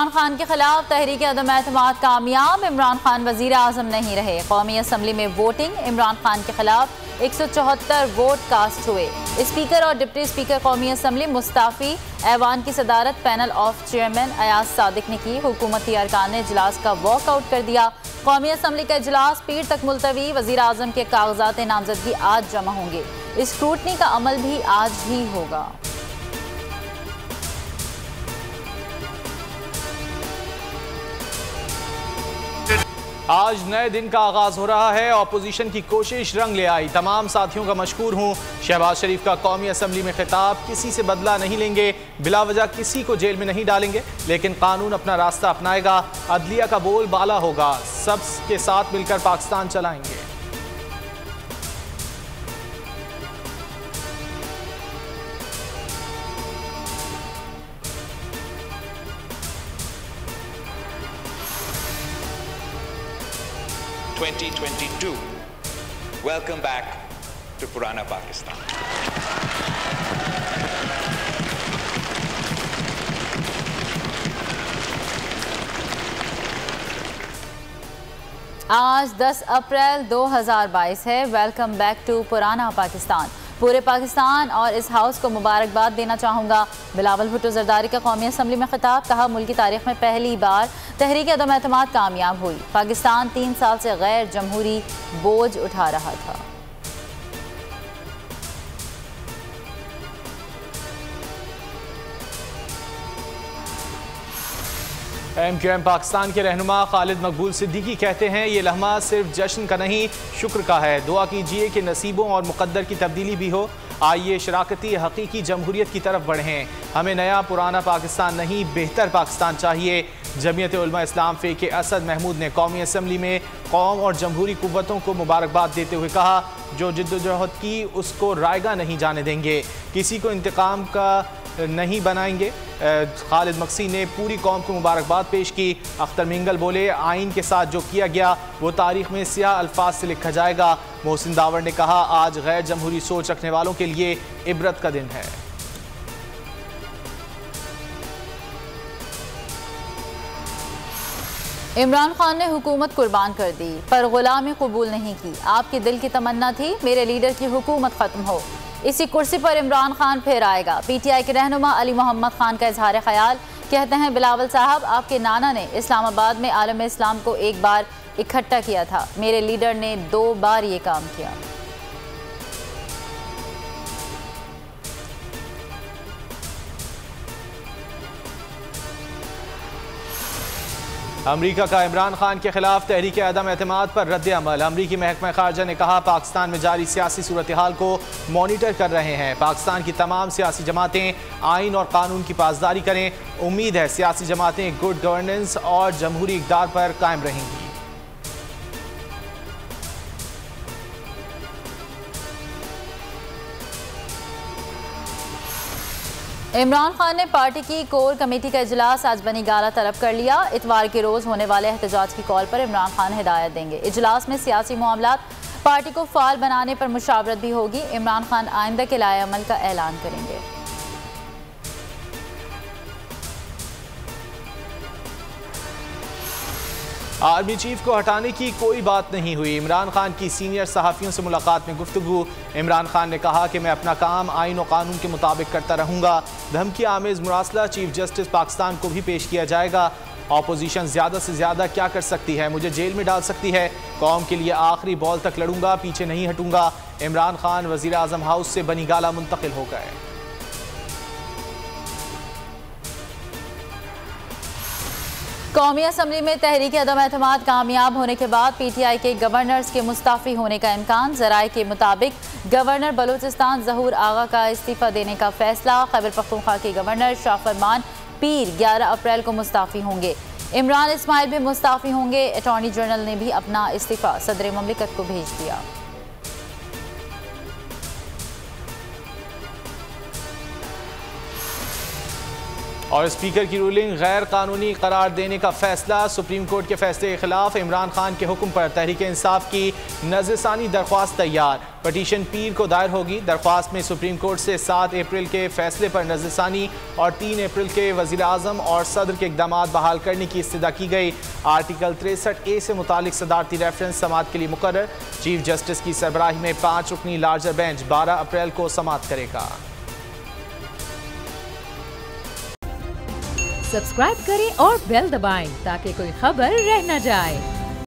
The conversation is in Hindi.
इमरान खान के खिलाफ तहरीक अदम एतमाद कामयाब। इमरान खान वजीर आजम नहीं रहे। कौमी असम्बली में वोटिंग। इमरान खान के खिलाफ 174 वोट कास्ट हुए। स्पीकर और डिप्टी स्पीकर कौमी असम्बली मुस्ताफ़ी। ऐवान की सदारत panel of chairman Ayaz Sadiq ने की। हुकूमती अरकान ने इजलास का वॉकआउट कर दिया। कौमी असम्बली का इजलास पीर तक मुलतवी। वजीर आजम के कागजात नामजदगी आज जमा होंगे। स्क्रूटनी का अमल भी आज ही होगा। आज नए दिन का आगाज हो रहा है। ऑपोजिशन की कोशिश रंग ले आई। तमाम साथियों का मशकूर हूँ। शहबाज शरीफ का कौमी असम्बली में खिताब। किसी से बदला नहीं लेंगे, बिला वजह किसी को जेल में नहीं डालेंगे, लेकिन कानून अपना रास्ता अपनाएगा। अदलिया का बोल बाला होगा। सबके साथ मिलकर पाकिस्तान चलाएंगे। Welcome back to Purana Pakistan. आज 10 अप्रैल 2022 है। वेलकम बैक टू पुराना पाकिस्तान। पूरे पाकिस्तान और इस हाउस को मुबारकबाद देना चाहूँगा। बिलावल भुट्टो जरदारी का कौमी असम्बली में खिताब। कहा, मुल्क की तारीख में पहली बार तहरीक अदम एतमाद कामयाब हुई। पाकिस्तान 3 साल से गैर जमहूरी बोझ उठा रहा था। MQM पाकिस्तान के रहनुमा खालिद मकबूल सिद्दीकी कहते हैं, ये लम्हा सिर्फ जश्न का नहीं शुक्र का है। दुआ कीजिए कि नसीबों और मुकद्दर की तब्दीली भी हो। आइए शराकती हकीकी जमहूरियत की तरफ बढ़ें। हमें नया पुराना पाकिस्तान नहीं, बेहतर पाकिस्तान चाहिए। जमीयत उलमा इस्लाम फ़े के असद महमूद ने कौमी असम्बली में कौम और जमहूरी कुव्वतों को मुबारकबाद देते हुए कहा, जो जिद्दोजहद की उसको रायगा नहीं जाने देंगे, किसी को इंतकाम का नहीं बनाएंगे। खालिद मक्सी ने पूरी कौम को मुबारकबाद पेश की। अख्तर मिंगल बोले, आइन के साथ जो किया गया वो तारीख में स्याह अल्फाज से लिखा जाएगा। मोहसिन दावर ने कहा, आज गैर जमहूरी सोच रखने वालों के लिए इबरत का दिन है। इमरान खान ने हुकूमत कुर्बान कर दी पर गुलामी कबूल नहीं की। आपके दिल की तमन्ना थी मेरे लीडर की हुकूमत खत्म हो। इसी कुर्सी पर इमरान खान फिर आएगा। PTI के रहनुमा अली मोहम्मद खान का इजहार ख्याल। कहते हैं, बिलावल साहब, आपके नाना ने इस्लामाबाद में आलम इस्लाम को एक बार इकट्ठा किया था। मेरे लीडर ने 2 बार ये काम किया। अमरीका का इमरान खान के खिलाफ तहरीक अदम एतमाद पर रद्द अमल। अमरीकी महकमा खारजा ने कहा, पाकिस्तान में जारी सियासी सूरत हाल को मॉनिटर कर रहे हैं। पाकिस्तान की तमाम सियासी जमातें आइन और कानून की पासदारी करें। उम्मीद है सियासी जमातें गुड गवर्नेंस और जमहूरी इक़दार पर कायम रहेंगी। इमरान खान ने पार्टी की कोर कमेटी का इजलास आज बनी गाला तलब कर लिया। इतवार के रोज होने वाले एहतजाज की कॉल पर इमरान खान हिदायत देंगे। इजलास में सियासी मामलात पार्टी को फाल बनाने पर मुशावरत भी होगी। इमरान खान आइंदा के लाए अमल का ऐलान करेंगे। आर्मी चीफ को हटाने की कोई बात नहीं हुई। इमरान खान की सीनियर सहाफ़ियों से मुलाकात में गुफ्तगू। इमरान खान ने कहा कि मैं अपना काम आइन और कानून के मुताबिक करता रहूँगा। धमकी आमेज़ मुरासला चीफ जस्टिस पाकिस्तान को भी पेश किया जाएगा। ऑपोजिशन ज़्यादा से ज़्यादा क्या कर सकती है, मुझे जेल में डाल सकती है। कौम के लिए आखिरी बॉल तक लड़ूंगा, पीछे नहीं हटूंगा। इमरान खान वज़ीर आज़म हाउस से बनी गाला मुंतकिल हो गए। कौमी असम्बली में तहरीक अदम एतमाद कामयाब होने के बाद PTI के गवर्नर्स के मुस्ताफ़ी होने का इम्कान। ज़राए के मुताबिक गवर्नर बलूचिस्तान ज़हूर आगा का इस्तीफ़ा देने का फैसला। खैबर पख्तूनख्वा के गवर्नर शाह फरमान पीर 11 अप्रैल को मुस्ताफ़ी होंगे। इमरान इस्माइल भी मुस्ताफ़ी होंगे। अटॉर्नी जनरल ने भी अपना इस्तीफ़ा सदर ममलिकत को भेज दिया। और स्पीकर की रूलिंग गैर कानूनी करार देने का फैसला। सुप्रीम कोर्ट के फैसले के खिलाफ इमरान खान के हुक्म पर तहरीक इंसाफ की नज़रसानी दरख्वास्त तैयार। पटिशन पीर को दायर होगी। दरख्वास्त में सुप्रीम कोर्ट से 7 अप्रैल के फैसले पर नज़रसानी और 3 अप्रैल के वज़ीर आज़म और सदर के इक़दाम बहाल करने की इस्तदा की गई। आर्टिकल 63A से मुतालिक सदारती रेफरेंस समाअत के लिए मुकर्रर। चीफ जस्टिस की सरबराही में 5 रुकनी लार्जर बेंच 12 अप्रैल को समाअत करेगा। सब्सक्राइब करें और बेल दबाएं ताकि कोई खबर रह न जाए।